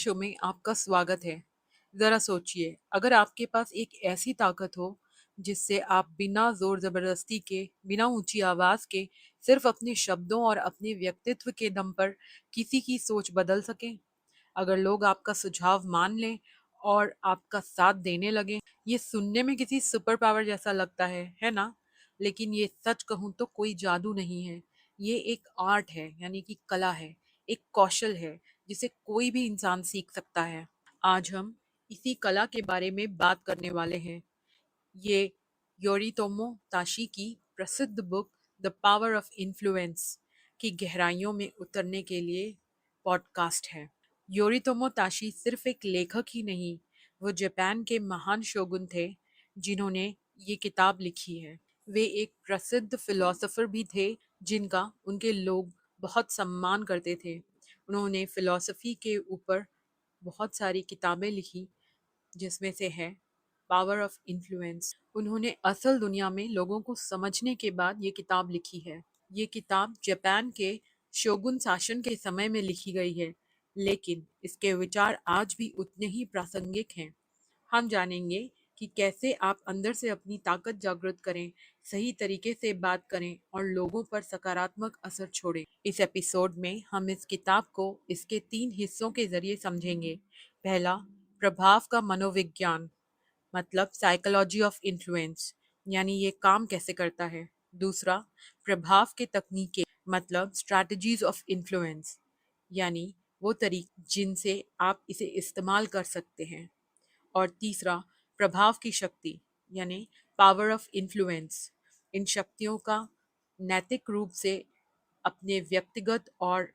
Show में आपका स्वागत है। जरा सोचिए, अगर आपके पास एक ऐसी ताकत हो जिससे आप बिना जोर जबरदस्ती के, बिना ऊंची आवाज के, सिर्फ अपने शब्दों और अपने व्यक्तित्व के दम पर किसी की सोच बदल सकें। अगर लोग आपका सुझाव मान लें और आपका साथ देने लगे। ये सुनने में किसी सुपर पावर जैसा लगता है ना? लेकिन ये सच कहूं तो कोई जादू नहीं है। ये एक आर्ट है, यानी कि कला है, एक कौशल है जिसे कोई भी इंसान सीख सकता है। आज हम इसी कला के बारे में बात करने वाले हैं। ये योरितोमो ताशी की प्रसिद्ध book the power of influence की गहराइयों में उतरने के लिए पॉडकास्ट है। योरितोमो ताशी सिर्फ एक लेखक ही नहीं, वो जापान के महान शोगुन थे जिन्होंने ये किताब लिखी है। वे एक प्रसिद्ध फिलोसोफर भी थे जिनका उनके लोग बहुत सम्मान करते थे। उन्होंने फिलॉसफी के ऊपर बहुत सारी किताबें लिखी, जिसमें से है पावर ऑफ इन्फ्लुएंस। उन्होंने असल दुनिया में लोगों को समझने के बाद ये किताब लिखी है। ये किताब जापान के शोगुन शासन के समय में लिखी गई है, लेकिन इसके विचार आज भी उतने ही प्रासंगिक हैं। हम जानेंगे कि कैसे आप अंदर से अपनी ताकत जागृत करें, सही तरीके से बात करें और लोगों पर सकारात्मक असर छोड़ें। इस एपिसोड में हम इस किताब को इसके 3 हिस्सों के जरिए समझेंगे। पहला, प्रभाव का मनोविज्ञान, मतलब साइकोलॉजी ऑफ इन्फ्लुएंस, यानी ये काम कैसे करता है। दूसरा, प्रभाव के तकनीकें, मतलब स्ट्रैटेजीज ऑफ इन्फ्लुएंस, यानी वो तरीके जिनसे आप इसे इस्तेमाल कर सकते हैं। और तीसरा, प्रभाव की शक्ति, यानी पावर ऑफ इन्फ्लुएंस, इन शक्तियों का नैतिक रूप से अपने व्यक्तिगत और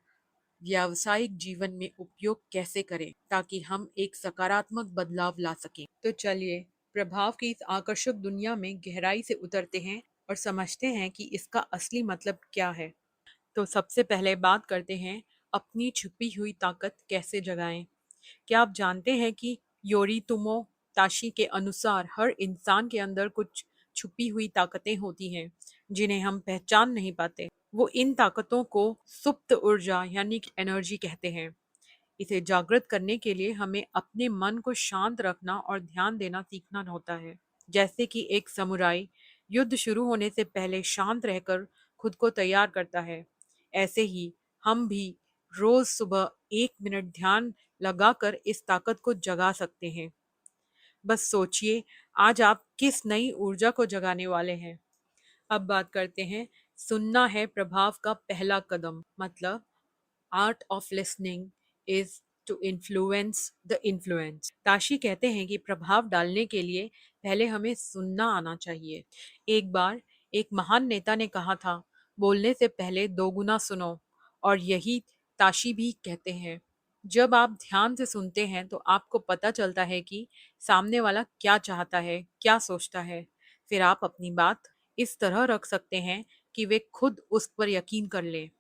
व्यावसायिक जीवन में उपयोग कैसे करें ताकि हम एक सकारात्मक बदलाव ला सकें। तो चलिए, प्रभाव की इस आकर्षक दुनिया में गहराई से उतरते हैं और समझते हैं कि इसका असली मतलब क्या है। तो सबसे पहले बात करते हैं, अपनी छुपी हुई ताकत कैसे जगाएं। क्या आप जानते हैं कि योरितुमो ताशी के अनुसार हर इंसान के अंदर कुछ छुपी हुई ताकतें होती हैं जिन्हें हम पहचान नहीं पाते। वो इन ताकतों को सुप्त ऊर्जा यानी कि एनर्जी कहते हैं। इसे जागृत करने के लिए हमें अपने मन को शांत रखना और ध्यान देना सीखना होता है। जैसे कि एक समुराई युद्ध शुरू होने से पहले शांत रहकर खुद को तैयार करता है, ऐसे ही हम भी रोज सुबह 1 मिनट ध्यान लगाकर इस ताकत को जगा सकते हैं। बस सोचिए, आज आप किस नई ऊर्जा को जगाने वाले हैं। अब बात करते हैं, सुनना है प्रभाव का पहला कदम, मतलब art of listening is to influence the influence. Tashi कहते हैं कि प्रभाव डालने के लिए पहले हमें सुनना आना चाहिए। एक बार एक महान नेता ने कहा था, बोलने से पहले 2 गुना सुनो। और यही ताशी भी कहते हैं। जब आप ध्यान से सुनते हैं तो आपको पता चलता है कि सामने वाला क्या चाहता है, क्या सोचता है। फिर आप अपनी बात इस तरह रख सकते हैं कि वे खुद उस पर यकीन कर लें।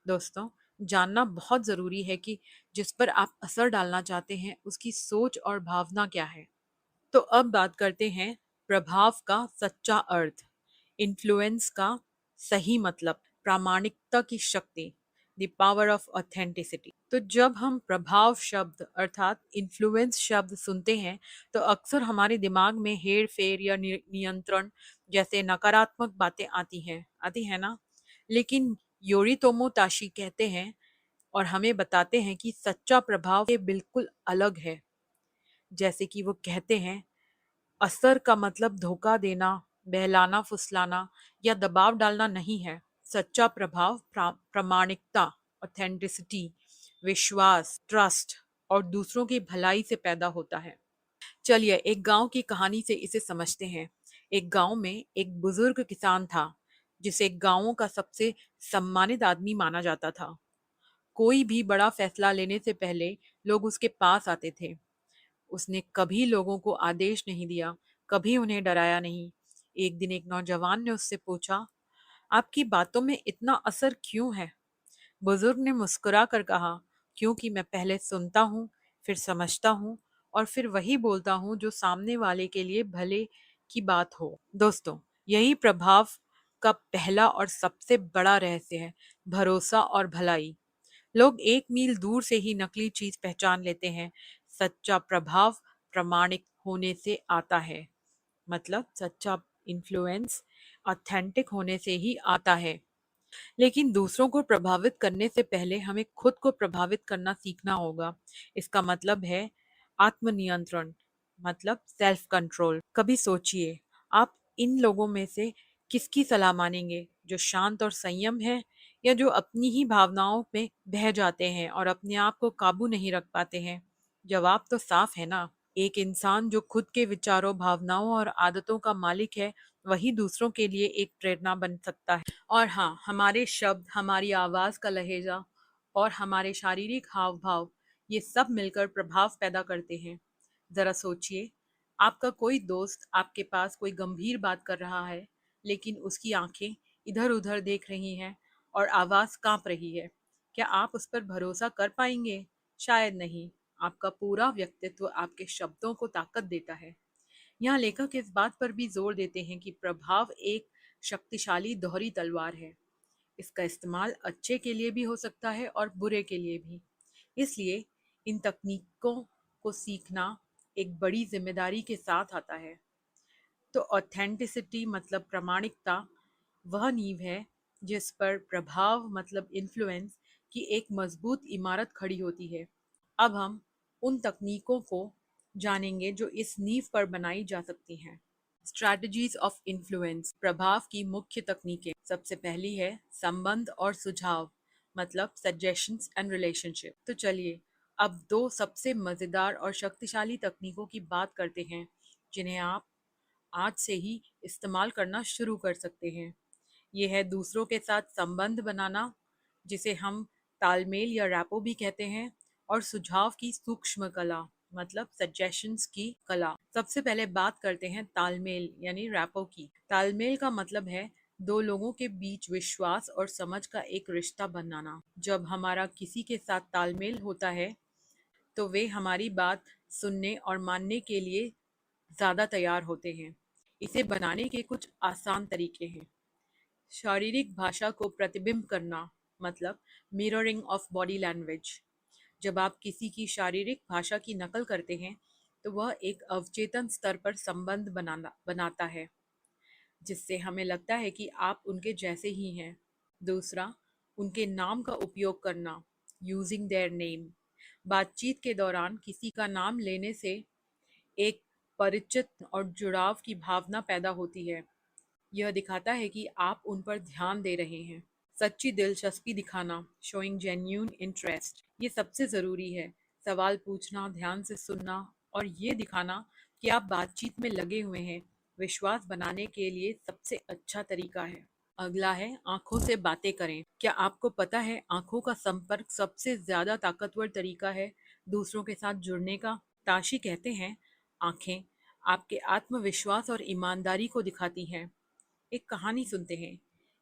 दोस्तों, जानना बहुत ज़रूरी है कि जिस पर आप असर डालना चाहते हैं उसकी सोच और भावना क्या है। तो अब बात करते हैं, प्रभाव का सच्चा अर्थ, इन्फ्लुएंस का सही मतलब, प्रामाणिकता की शक्ति, द पावर ऑफ ऑथेंटिसिटी। तो जब हम प्रभाव शब्द अर्थात इन्फ्लुएंस शब्द सुनते हैं तो अक्सर हमारे दिमाग में हेर फेर या नियंत्रण जैसे नकारात्मक बातें आती हैं ना। लेकिन योरितोमो ताशी कहते हैं और हमें बताते हैं कि सच्चा प्रभाव ये बिल्कुल अलग है। जैसे कि वो कहते हैं, असर का मतलब धोखा देना, बहलाना फुसलाना या दबाव डालना नहीं है। सच्चा प्रभाव प्रामाणिकता, ऑथेंटिसिटी, विश्वास, ट्रस्ट और दूसरों की भलाई से पैदा होता है। चलिए एक गांव की कहानी से इसे समझते हैं। एक गांव में एक बुजुर्ग किसान था जिसे गांवों का सबसे सम्मानित आदमी माना जाता था। कोई भी बड़ा फैसला लेने से पहले लोग उसके पास आते थे। उसने कभी लोगों को आदेश नहीं दिया, कभी उन्हें डराया नहीं। एक दिन एक नौजवान ने उससे पूछा, आपकी बातों में इतना असर क्यों है? बुजुर्ग ने मुस्कुरा कर कहा, क्योंकि मैं पहले सुनता हूँ, फिर समझता हूँ और फिर वही बोलता हूँ जो सामने वाले के लिए भले की बात हो। दोस्तों, यही प्रभाव का पहला और सबसे बड़ा रहस्य है, भरोसा और भलाई। लोग एक मील दूर से ही नकली चीज पहचान लेते हैं। सच्चा प्रभाव प्रामाणिक होने से आता है। मतलब सच्चा इन्फ्लुएंस ऑथेंटिक होने से ही आता है। लेकिन दूसरों को प्रभावित करने से पहले हमें खुद को प्रभावित करना सीखना होगा। इसका मतलब है आत्मनियंत्रण, मतलब सेल्फ कंट्रोल। कभी सोचिए, आप इन लोगों में से किसकी सलाह मानेंगे, जो शांत और संयम है, या जो अपनी ही भावनाओं में बह जाते हैं और अपने आप को काबू नहीं रख पाते हैं? जवाब तो साफ है ना। एक इंसान जो खुद के विचारों, भावनाओं और आदतों का मालिक है, वही दूसरों के लिए एक प्रेरणा बन सकता है। और हाँ, हमारे शब्द, हमारी आवाज का लहजा और हमारे शारीरिक हाव भाव, ये सब मिलकर प्रभाव पैदा करते हैं। जरा सोचिए, आपका कोई दोस्त आपके पास कोई गंभीर बात कर रहा है, लेकिन उसकी आंखें इधर उधर देख रही हैं और आवाज कांप रही है। क्या आप उस पर भरोसा कर पाएंगे? शायद नहीं। आपका पूरा व्यक्तित्व आपके शब्दों को ताकत देता है। यहाँ लेखक इस बात पर भी जोर देते हैं कि प्रभाव एक शक्तिशाली दोहरी तलवार है। इसका इस्तेमाल अच्छे के लिए भी हो सकता है और बुरे के लिए भी। इसलिए इन तकनीकों को सीखना एक बड़ी जिम्मेदारी के साथ आता है। तो ऑथेंटिसिटी मतलब प्रामाणिकता वह नींव है जिस पर प्रभाव मतलब इन्फ्लुएंस की एक मजबूत इमारत खड़ी होती है। अब हम उन तकनीकों को जानेंगे जो इस नींव पर बनाई जा सकती हैं। स्ट्रैटेजीज ऑफ इन्फ्लुएंस, प्रभाव की मुख्य तकनीकें। सबसे पहली है संबंध और सुझाव, मतलब सजेशंस एंड रिलेशनशिप। तो चलिए अब दो सबसे मजेदार और शक्तिशाली तकनीकों की बात करते हैं, जिन्हें आप आज से ही इस्तेमाल करना शुरू कर सकते हैं। ये है दूसरों के साथ संबंध बनाना, जिसे हम तालमेल या रैपो भी कहते हैं, और सुझाव की सूक्ष्म कला, मतलब सजेशंस की कला। सबसे पहले बात करते हैं तालमेल यानी रैपो की। तालमेल का मतलब है दो लोगों के बीच विश्वास और समझ का एक रिश्ता बनाना। जब हमारा किसी के साथ तालमेल होता है, तो वे हमारी बात सुनने और मानने के लिए ज़्यादा तैयार होते हैं। इसे बनाने के कुछ आसान तरीके हैं। शारीरिक भाषा को प्रतिबिंब करना, मतलब मिररिंग ऑफ बॉडी लैंग्वेज। जब आप किसी की शारीरिक भाषा की नकल करते हैं, तो वह एक अवचेतन स्तर पर संबंध बनाता है, जिससे हमें लगता है कि आप उनके जैसे ही हैं। दूसरा, उनके नाम का उपयोग करना, यूजिंग देयर नेम। बातचीत के दौरान किसी का नाम लेने से एक परिचित और जुड़ाव की भावना पैदा होती है। यह दिखाता है कि आप उन पर ध्यान दे रहे हैं। सच्ची दिलचस्पी दिखाना, शोइंग जेन्यून इंटरेस्ट, ये सबसे ज़रूरी है। सवाल पूछना, ध्यान से सुनना और ये दिखाना कि आप बातचीत में लगे हुए हैं, विश्वास बनाने के लिए सबसे अच्छा तरीका है। अगला है आंखों से बातें करें। क्या आपको पता है आंखों का संपर्क सबसे ज़्यादा ताकतवर तरीका है दूसरों के साथ जुड़ने का? ताशी कहते हैं, आंखें आपके आत्मविश्वास और ईमानदारी को दिखाती हैं। एक कहानी सुनते हैं।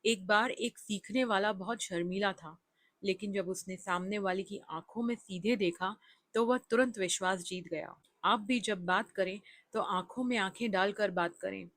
एक बार एक सीखने वाला बहुत शर्मीला था, लेकिन जब उसने सामने वाले की आंखों में सीधे देखा, तो वह तुरंत विश्वास जीत गया। आप भी जब बात करें, तो आंखों में आंखें डालकर बात करें।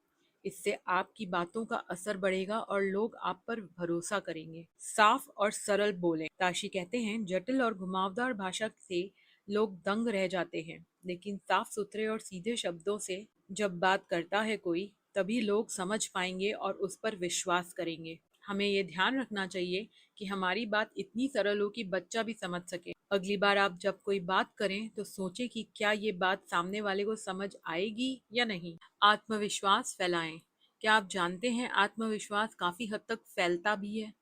इससे आपकी बातों का असर बढ़ेगा और लोग आप पर भरोसा करेंगे। साफ और सरल बोलें। ताशी कहते हैं, जटिल और घुमावदार भाषा से लोग दंग रह जाते हैं, लेकिन साफ सुथरे और सीधे शब्दों से जब बात करता है कोई, तभी लोग समझ पाएंगे और उस पर विश्वास करेंगे। हमें ये ध्यान रखना चाहिए कि हमारी बात इतनी सरल हो कि बच्चा भी समझ सके। अगली बार आप जब कोई बात करें, तो सोचें कि क्या ये बात सामने वाले को समझ आएगी या नहीं। आत्मविश्वास फैलाएं। क्या आप जानते हैं आत्मविश्वास काफी हद तक फैलता भी है?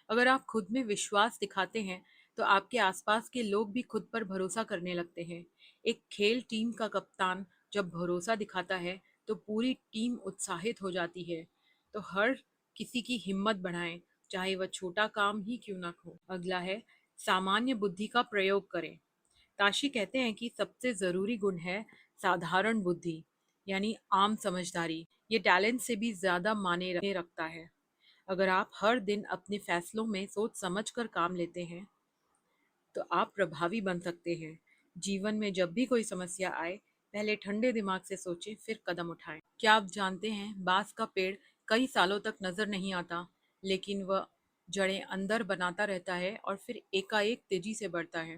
अगर आप खुद में विश्वास दिखाते हैं, तो आपके आसपास के लोग भी खुद पर भरोसा करने लगते हैं। एक खेल टीम का कप्तान जब भरोसा दिखाता है, तो पूरी टीम उत्साहित हो जाती है। तो हर किसी की हिम्मत बढ़ाएं, चाहे वह छोटा काम ही क्यों ना हो। अगला है सामान्य बुद्धि का प्रयोग करें। ताशी कहते हैं कि सबसे जरूरी गुण है साधारण बुद्धि, यानी आम समझदारी। ये टैलेंट से भी ज्यादा माने रखता है। अगर आप हर दिन अपने फैसलों में सोच समझ कर काम लेते हैं, तो आप प्रभावी बन सकते हैं। जीवन में जब भी कोई समस्या आए, पहले ठंडे दिमाग से सोचें, फिर कदम उठाएं। क्या आप जानते हैं बांस का पेड़ कई सालों तक नजर नहीं आता, लेकिन वह जड़ें अंदर बनाता रहता है और फिर एकाएक तेजी से बढ़ता है।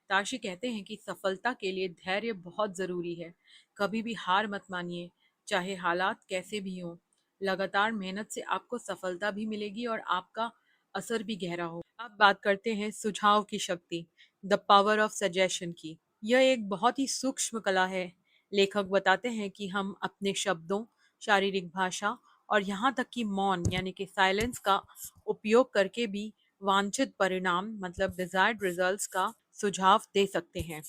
ताशी कहते हैं कि सफलता के लिए धैर्य बहुत ज़रूरी है। कभी भी हार मत मानिए, चाहे हालात कैसे भी हों। लगातार मेहनत से आपको सफलता भी मिलेगी और आपका असर भी गहरा हो। अब बात करते हैं सुझाव की शक्ति, द पावर ऑफ सजेशन की। यह एक बहुत ही सूक्ष्म कला है। लेखक बताते हैं कि हम अपने शब्दों, शारीरिक भाषा और यहाँ तक कि मौन यानी कि साइलेंस का उपयोग करके भी वांछित परिणाम मतलब डिजायर्ड रिजल्ट्स का सुझाव दे सकते हैं।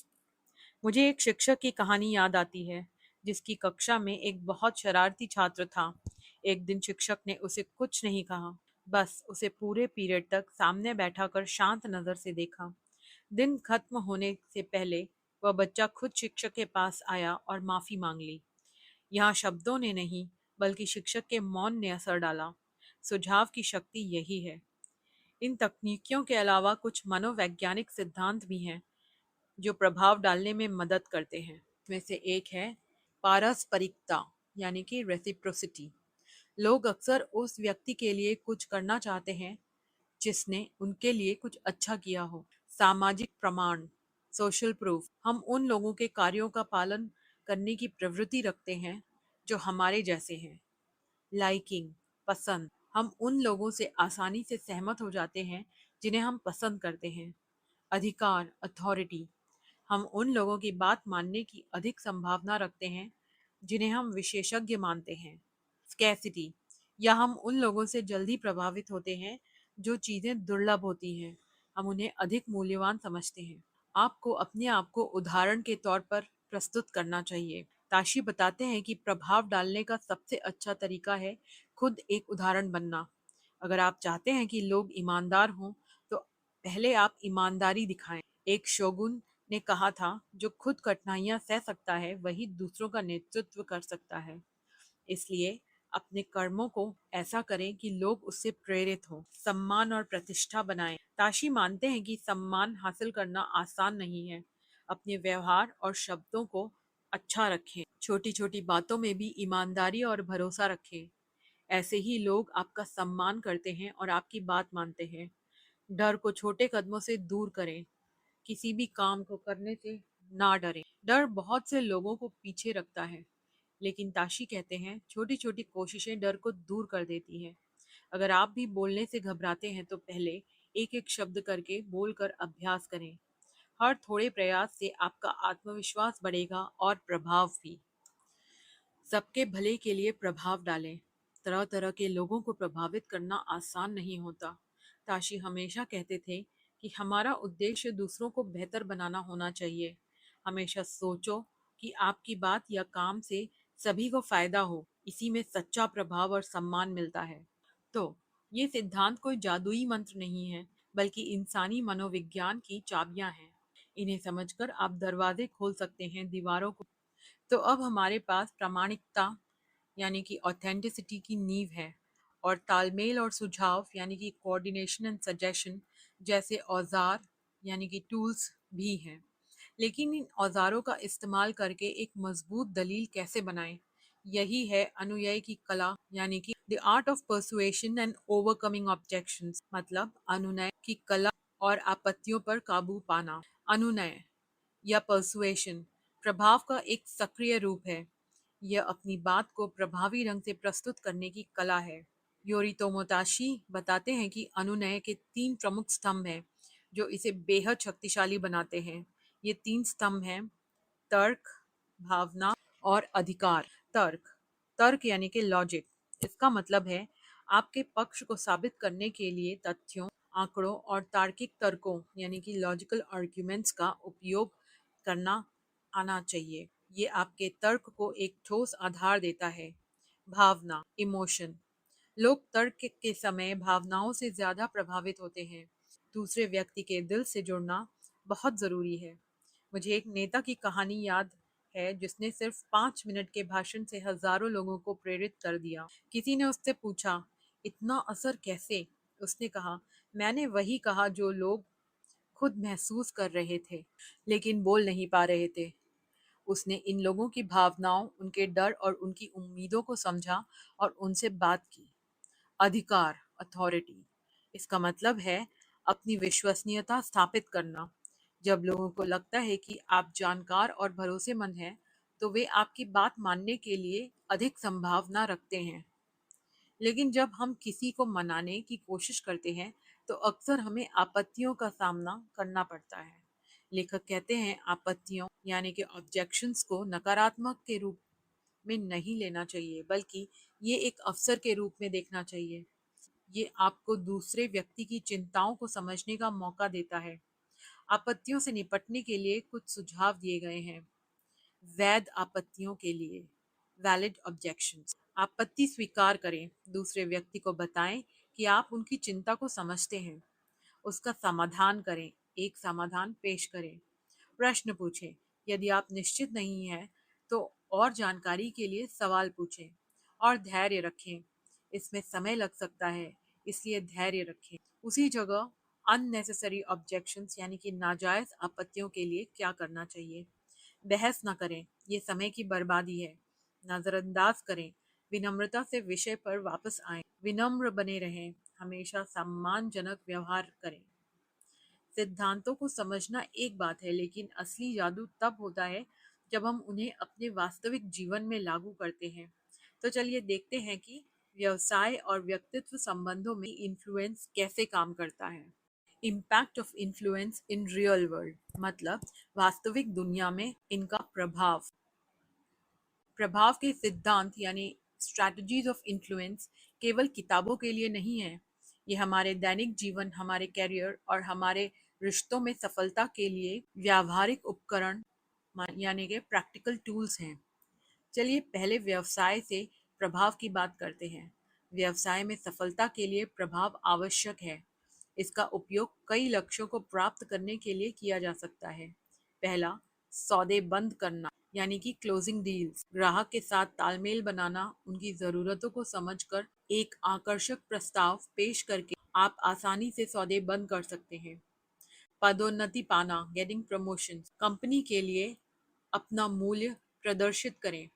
मुझे एक शिक्षक की कहानी याद आती है, जिसकी कक्षा में एक बहुत शरारती छात्र था। एक दिन शिक्षक ने उसे कुछ नहीं कहा, बस उसे पूरे पीरियड तक सामने बैठा कर शांत नजर से देखा। दिन खत्म होने से पहले वह बच्चा खुद शिक्षक के पास आया और माफी मांग ली। यहाँ शब्दों ने नहीं, बल्कि शिक्षक के मौन ने असर डाला। सुझाव की शक्ति यही है। इन तकनीकियों के अलावा कुछ मनोवैज्ञानिक सिद्धांत भी हैं जो प्रभाव डालने में मदद करते हैं। इसमें से एक है पारस्परिकता यानी कि रेसिप्रोसिटी। लोग अक्सर उस व्यक्ति के लिए कुछ करना चाहते हैं जिसने उनके लिए कुछ अच्छा किया हो। सामाजिक प्रमाण, सोशल प्रूफ। हम उन लोगों के कार्यों का पालन करने की प्रवृत्ति रखते हैं जो हमारे जैसे हैं। लाइकिंग, पसंद। हम उन लोगों से आसानी से सहमत हो जाते हैं जिन्हें हम पसंद करते हैं। अधिकार, अथॉरिटी। हम उन लोगों की बात मानने की अधिक संभावना रखते हैं जिन्हें हम विशेषज्ञ मानते हैं। स्कैसिटी, या हम उन लोगों से जल्दी प्रभावित होते हैं जो चीज़ें दुर्लभ होती हैं। हम उन्हें अधिक मूल्यवान समझते हैं। आपको अपने आप को उदाहरण के तौर पर प्रस्तुत करना चाहिए। ताशी बताते हैं कि प्रभाव डालने का सबसे अच्छा तरीका है खुद एक उदाहरण बनना। अगर आप चाहते हैं कि लोग ईमानदार हों, तो पहले आप ईमानदारी दिखाएं। एक शोगुन ने कहा था, जो खुद कठिनाइयां सह सकता है वही दूसरों का नेतृत्व कर सकता है। इसलिए अपने कर्मों को ऐसा करें कि लोग उससे प्रेरित हों। सम्मान और प्रतिष्ठा बनाएं। ताशी मानते हैं कि सम्मान हासिल करना आसान नहीं है। अपने व्यवहार और शब्दों को अच्छा रखें। छोटी छोटी बातों में भी ईमानदारी और भरोसा रखें। ऐसे ही लोग आपका सम्मान करते हैं और आपकी बात मानते हैं। डर को छोटे कदमों से दूर करें। किसी भी काम को करने से ना डरें। डर बहुत से लोगों को पीछे रखता है, लेकिन ताशी कहते हैं छोटी छोटी कोशिशें डर को दूर कर देती हैं। अगर आप भी बोलने से घबराते हैं तो पहले एक एक शब्द करके बोलकर अभ्यास करें। हर थोड़े प्रयास से आपका आत्मविश्वास बढ़ेगा और प्रभाव भी। सबके भले के लिए प्रभाव डालें। तरह तरह के लोगों को प्रभावित करना आसान नहीं होता। ताशी हमेशा कहते थे कि हमारा उद्देश्य दूसरों को बेहतर बनाना होना चाहिए। हमेशा सोचो कि आपकी बात या काम से सभी को फायदा हो। इसी में सच्चा प्रभाव और सम्मान मिलता है। तो ये सिद्धांत कोई जादुई मंत्र नहीं है, बल्कि इंसानी मनोविज्ञान की चाबियां हैं। इन्हें समझकर आप दरवाजे खोल सकते हैं, दीवारों को। तो अब हमारे पास प्रामाणिकता यानी कि ऑथेंटिसिटी की नींव है, और तालमेल और सुझाव यानी कि कोऑर्डिनेशन एंड सजेशन जैसे औजार यानी कि टूल्स भी हैं। लेकिन इन औजारों का इस्तेमाल करके एक मजबूत दलील कैसे बनाएं? यही है अनुयायी की कला यानी कि the art of persuasion and overcoming objections, मतलब अनुनय की कला और आपत्तियों पर काबू पाना। अनुनय या पर्सुएशन प्रभाव का एक सक्रिय रूप है। यह अपनी बात को प्रभावी ढंग से प्रस्तुत करने की कला है। योरितो ताशी बताते हैं कि अनुनय के तीन प्रमुख स्तंभ हैं जो इसे बेहद शक्तिशाली बनाते हैं। ये तीन स्तंभ हैं: तर्क, भावना और अधिकार। तर्क, तर्क यानी कि लॉजिक। इसका मतलब है आपके पक्ष को साबित करने के लिए तथ्यों, आंकड़ों और तार्किक तर्कों यानी कि लॉजिकल आर्ग्यूमेंट्स का उपयोग करना आना चाहिए। ये आपके तर्क को एक ठोस आधार देता है। भावना, इमोशन। लोग तर्क के समय भावनाओं से ज्यादा प्रभावित होते हैं। दूसरे व्यक्ति के दिल से जुड़ना बहुत जरूरी है। मुझे एक नेता की कहानी याद है जिसने सिर्फ 5 मिनट के भाषण से हजारों लोगों को प्रेरित कर दिया। किसी ने उससे पूछा, इतना असर कैसे? उसने कहा, मैंने वही कहा जो लोग खुद महसूस कर रहे थे, लेकिन बोल नहीं पा रहे थे। उसने इन लोगों की भावनाओं, उनके डर और उनकी उम्मीदों को समझा और उनसे बात की। अधिकार, अथॉरिटी। इसका मतलब है अपनी विश्वसनीयता स्थापित करना। जब लोगों को लगता है कि आप जानकार और भरोसेमंद हैं, तो वे आपकी बात मानने के लिए अधिक संभावना रखते हैं। लेकिन जब हम किसी को मनाने की कोशिश करते हैं, तो अक्सर हमें आपत्तियों का सामना करना पड़ता है। लेखक कहते हैं, आपत्तियों यानी कि ऑब्जेक्शंस को नकारात्मक के रूप में नहीं लेना चाहिए, बल्कि ये एक अवसर के रूप में देखना चाहिए। ये आपको दूसरे व्यक्ति की चिंताओं को समझने का मौका देता है। आपत्तियों से निपटने के लिए कुछ सुझाव दिए गए हैं। वैध आपत्तियों के लिए वैलिड ऑब्जेक्शंस। आपत्ति स्वीकार करें। दूसरे व्यक्ति को बताएं कि आप उनकी चिंता को समझते हैं। उसका समाधान करें। एक समाधान पेश करें। प्रश्न पूछें। यदि आप निश्चित नहीं हैं, तो और जानकारी के लिए सवाल पूछें। और धैर्य रखें। इसमें समय लग सकता है, इसलिए धैर्य रखें। उसी जगह अननेसेसरी ऑब्जेक्शंस यानी कि नाजायज आपत्तियों के लिए क्या करना चाहिए? बहस न करें, ये समय की बर्बादी है। नजरअंदाज करें। विनम्रता से विषय पर वापस आएं। विनम्र बने रहें। हमेशा सम्मानजनक व्यवहार करें। सिद्धांतों को समझना एक बात है, लेकिन असली जादू तब होता है जब हम उन्हें अपने वास्तविक जीवन में लागू करते हैं। तो चलिए देखते हैं कि व्यवसाय और व्यक्तित्व संबंधों में इन्फ्लुएंस कैसे काम करता है। Impact of influence in real world मतलब वास्तविक दुनिया में इनका प्रभाव। प्रभाव के सिद्धांत यानी स्ट्रैटेजीज ऑफ इन्फ्लुएंस केवल किताबों के लिए नहीं है। ये हमारे दैनिक जीवन, हमारे करियर और हमारे रिश्तों में सफलता के लिए व्यावहारिक उपकरण यानी कि प्रैक्टिकल टूल्स हैं। चलिए पहले व्यवसाय से प्रभाव की बात करते हैं। व्यवसाय में सफलता के लिए प्रभाव आवश्यक है। इसका उपयोग कई लक्ष्यों को प्राप्त करने के लिए किया जा सकता है। पहला, सौदे बंद करना यानी कि क्लोजिंग डील्स। ग्राहक के साथ तालमेल बनाना, उनकी ज़रूरतों को समझकर एक आकर्षक प्रस्ताव पेश करके आप आसानी से सौदे बंद कर सकते हैं। पदोन्नति पाना, गेटिंग प्रमोशन। कंपनी के लिए अपना मूल्य प्रदर्शित करें।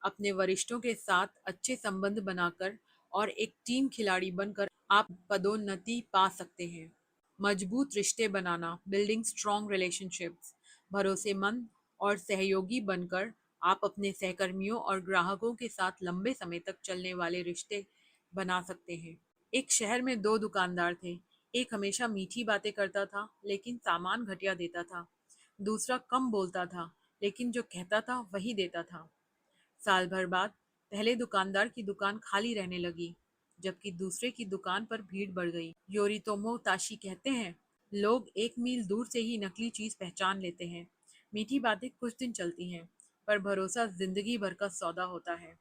अपने वरिष्ठों के साथ अच्छे संबंध बनाकर और एक टीम खिलाड़ी बनकर आप पदोन्नति पा सकते हैं। मजबूत रिश्ते बनाना, बिल्डिंग स्ट्रॉन्ग रिलेशनशिप्स। भरोसेमंद और सहयोगी बनकर आप अपने सहकर्मियों और ग्राहकों के साथ लंबे समय तक चलने वाले रिश्ते बना सकते हैं। एक शहर में दो दुकानदार थे। एक हमेशा मीठी बातें करता था लेकिन सामान घटिया देता था। दूसरा कम बोलता था लेकिन जो कहता था वही देता था। साल भर बाद पहले दुकानदार की दुकान खाली रहने लगी, जबकि दूसरे की दुकान पर भीड़ बढ़ गई। योरितोमो ताशी कहते हैं, लोग एक मील दूर से ही नकली चीज पहचान लेते हैं। मीठी बातें कुछ दिन चलती हैं, पर भरोसा जिंदगी भर का सौदा होता है।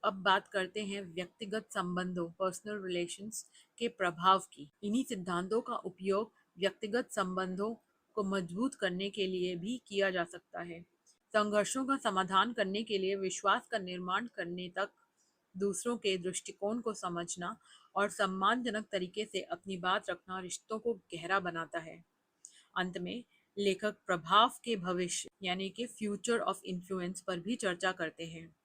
अब बात करते हैं व्यक्तिगत संबंधों, पर्सनल रिलेशंस के प्रभाव की। इन्हीं सिद्धांतों का उपयोग व्यक्तिगत संबंधों को मजबूत करने के लिए भी किया जा सकता है। संघर्षों का समाधान करने के लिए विश्वास का निर्माण करने तक, दूसरों के दृष्टिकोण को समझना और सम्मानजनक तरीके से अपनी बात रखना रिश्तों को गहरा बनाता है। अंत में लेखक प्रभाव के भविष्य यानी कि फ्यूचर ऑफ इन्फ्लुएंस पर भी चर्चा करते हैं।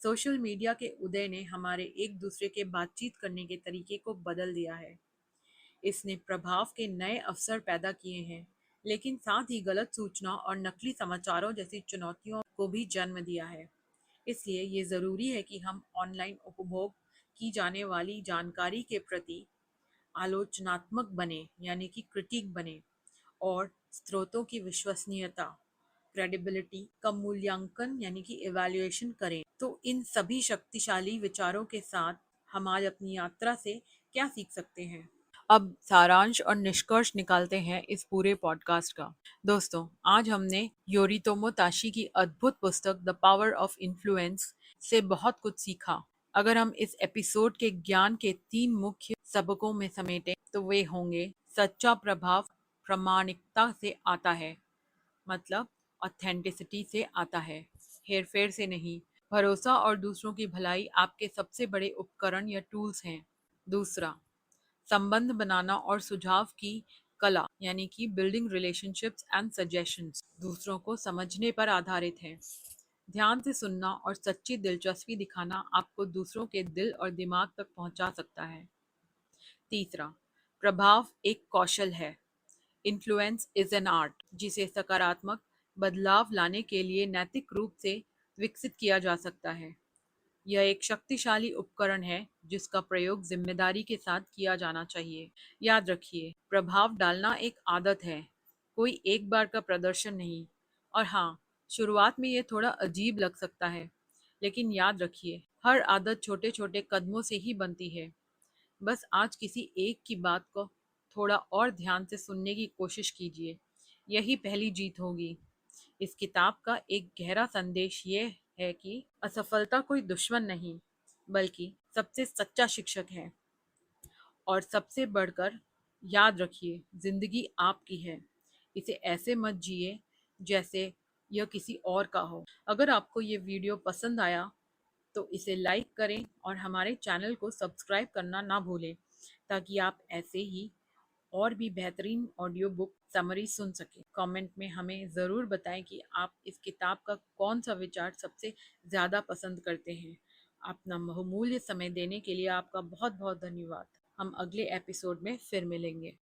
सोशल मीडिया के उदय ने हमारे एक दूसरे के बातचीत करने के तरीके को बदल दिया है। इसने प्रभाव के नए अवसर पैदा किए हैं, लेकिन साथ ही गलत सूचना और नकली समाचारों जैसी चुनौतियों को भी जन्म दिया है। इसलिए ये ज़रूरी है कि हम ऑनलाइन उपभोग की जाने वाली जानकारी के प्रति आलोचनात्मक बने यानी कि क्रिटिक बने और स्रोतों की विश्वसनीयता क्रेडिबिलिटी का मूल्यांकन यानी कि इवैल्यूएशन करें। तो इन सभी शक्तिशाली विचारों के साथ हम आज अपनी यात्रा से क्या सीख सकते हैं? अब सारांश और निष्कर्ष निकालते हैं इस पूरे पॉडकास्ट का। दोस्तों, आज हमने योरितोमो ताशी की अद्भुत पुस्तक द पावर ऑफ इन्फ्लुएंस से बहुत कुछ सीखा। अगर हम इस एपिसोड के ज्ञान के 3 मुख्य सबकों में समेटें, तो वे होंगे: सच्चा प्रभाव प्रामाणिकता से आता है, मतलब ऑथेंटिसिटी से आता है, हेरफेर से नहीं। भरोसा और दूसरों की भलाई आपके सबसे बड़े उपकरण या टूल्स हैं। दूसरा, संबंध बनाना और सुझाव की कला यानी कि बिल्डिंग रिलेशनशिप्स एंड सजेशंस दूसरों को समझने पर आधारित है। ध्यान से सुनना और सच्ची दिलचस्पी दिखाना आपको दूसरों के दिल और दिमाग तक पहुंचा सकता है। तीसरा, प्रभाव एक कौशल है। इन्फ्लुएंस इज एन आर्ट, जिसे सकारात्मक बदलाव लाने के लिए नैतिक रूप से विकसित किया जा सकता है। यह एक शक्तिशाली उपकरण है जिसका प्रयोग जिम्मेदारी के साथ किया जाना चाहिए। याद रखिए, प्रभाव डालना एक आदत है, कोई एक बार का प्रदर्शन नहीं। और हाँ, शुरुआत में ये थोड़ा अजीब लग सकता है, लेकिन याद रखिए, हर आदत छोटे छोटे कदमों से ही बनती है। बस आज किसी एक की बात को थोड़ा और ध्यान से सुनने की कोशिश कीजिए, यही पहली जीत होगी। इस किताब का एक गहरा संदेश ये है कि असफलता कोई दुश्मन नहीं, बल्कि सबसे सच्चा शिक्षक है। और सबसे बढ़कर याद रखिए, जिंदगी आपकी है। इसे ऐसे मत जिए जैसे यह किसी और का हो। अगर आपको ये वीडियो पसंद आया तो इसे लाइक करें और हमारे चैनल को सब्सक्राइब करना ना भूलें, ताकि आप ऐसे ही और भी बेहतरीन ऑडियो बुक समरी सुन सकें। कमेंट में हमें ज़रूर बताएं कि आप इस किताब का कौन सा विचार सबसे ज़्यादा पसंद करते हैं। अपना बहुमूल्य समय देने के लिए आपका बहुत बहुत धन्यवाद। हम अगले एपिसोड में फिर मिलेंगे।